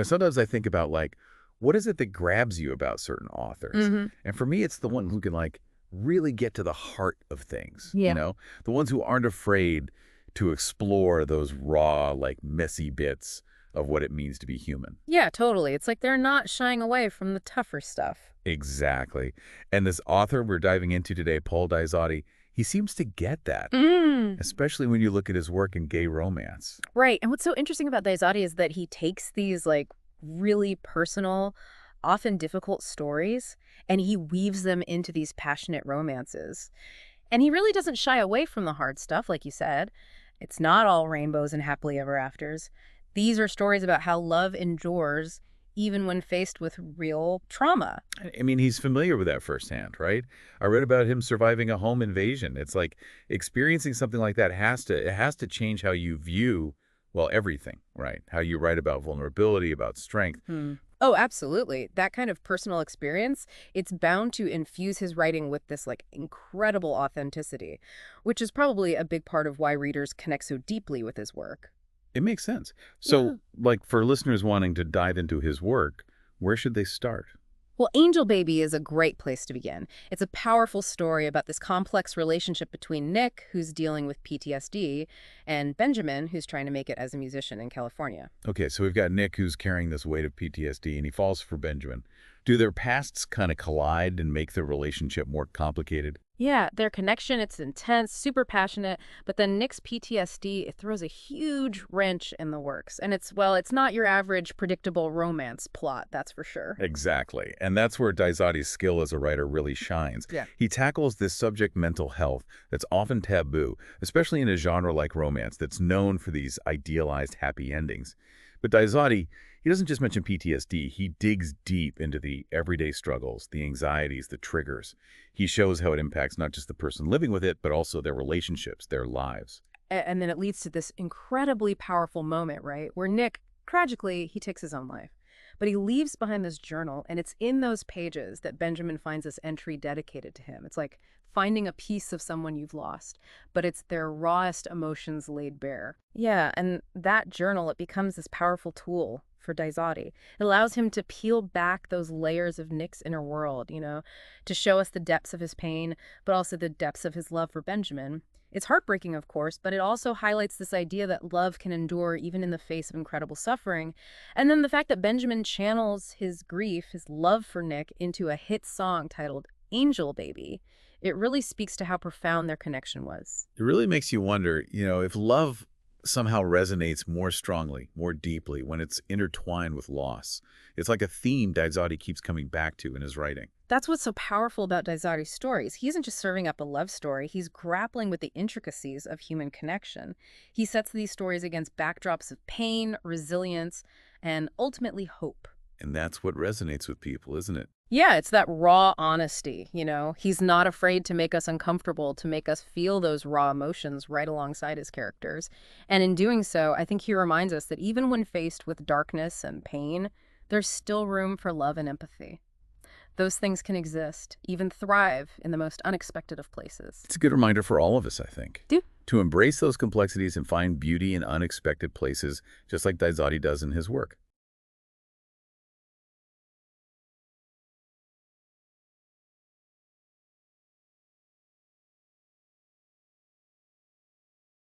Sometimes I think about, like, what is it that grabs you about certain authors? Hmm. And for me, it's the one who can, like, really get to the heart of things, Yeah. The ones who aren't afraid to explore those raw, like, messy bits of what it means to be human. Yeah, totally. It's like they're not shying away from the tougher stuff. Exactly. And this author we're diving into today, Paul Daizotti, he seems to get that, Mm. especially when you look at his work in gay romance. Right. And what's so interesting about Daizotti is that he takes these like really personal, often difficult stories, and he weaves them into these passionate romances. And he really doesn't shy away from the hard stuff, like you said. It's not all rainbows and happily ever afters. These are stories about how love endures even when faced with real trauma. I mean, he's familiar with that firsthand, right? I read about him surviving a home invasion. It's like experiencing something like that has to change how you view, well, everything, right? How you write about vulnerability, about strength. Hmm. Oh, absolutely. That kind of personal experience, it's bound to infuse his writing with this like incredible authenticity, which is probably a big part of why readers connect so deeply with his work. It makes sense. Yeah. So, like, for listeners wanting to dive into his work, where should they start? Well, Angel Baby is a great place to begin. It's a powerful story about this complex relationship between Nick, who's dealing with PTSD, and Benjamin, who's trying to make it as a musician in California. Okay, so we've got Nick who's carrying this weight of PTSD and he falls for Benjamin. Do their pasts kind of collide and make the relationship more complicated? Yeah, their connection, it's intense, super passionate, but then Nick's PTSD, it throws a huge wrench in the works. And it's not your average predictable romance plot, that's for sure. Exactly. And that's where Daizotti's skill as a writer really shines. Yeah. He tackles this subject, mental health, that's often taboo, especially in a genre like romance that's known for these idealized happy endings. But Daizotti, he doesn't just mention PTSD, he digs deep into the everyday struggles, the anxieties, the triggers. He shows how it impacts not just the person living with it, but also their relationships, their lives. And then it leads to this incredibly powerful moment, right? Where Nick, tragically, he takes his own life. But he leaves behind this journal, and it's in those pages that Benjamin finds this entry dedicated to him. It's like finding a piece of someone you've lost, but it's their rawest emotions laid bare. Yeah, and that journal, it becomes this powerful tool for Daizotti. It allows him to peel back those layers of Nick's inner world, to show us the depths of his pain, but also the depths of his love for Benjamin. It's heartbreaking, of course, but it also highlights this idea that love can endure even in the face of incredible suffering. And then the fact that Benjamin channels his grief, his love for Nick, into a hit song titled Angel Baby, it really speaks to how profound their connection was. It really makes you wonder, if love somehow resonates more strongly, more deeply when it's intertwined with loss. It's like a theme Daizotti keeps coming back to in his writing. That's what's so powerful about Daizatti's stories. He isn't just serving up a love story, he's grappling with the intricacies of human connection. He sets these stories against backdrops of pain, resilience, and ultimately hope. And that's what resonates with people, isn't it? Yeah, it's that raw honesty. He's not afraid to make us uncomfortable, to make us feel those raw emotions right alongside his characters. And in doing so, I think he reminds us that even when faced with darkness and pain, there's still room for love and empathy. Those things can exist, even thrive in the most unexpected of places. It's a good reminder for all of us, I think, Do to embrace those complexities and find beauty in unexpected places, just like Daizotti does in his work.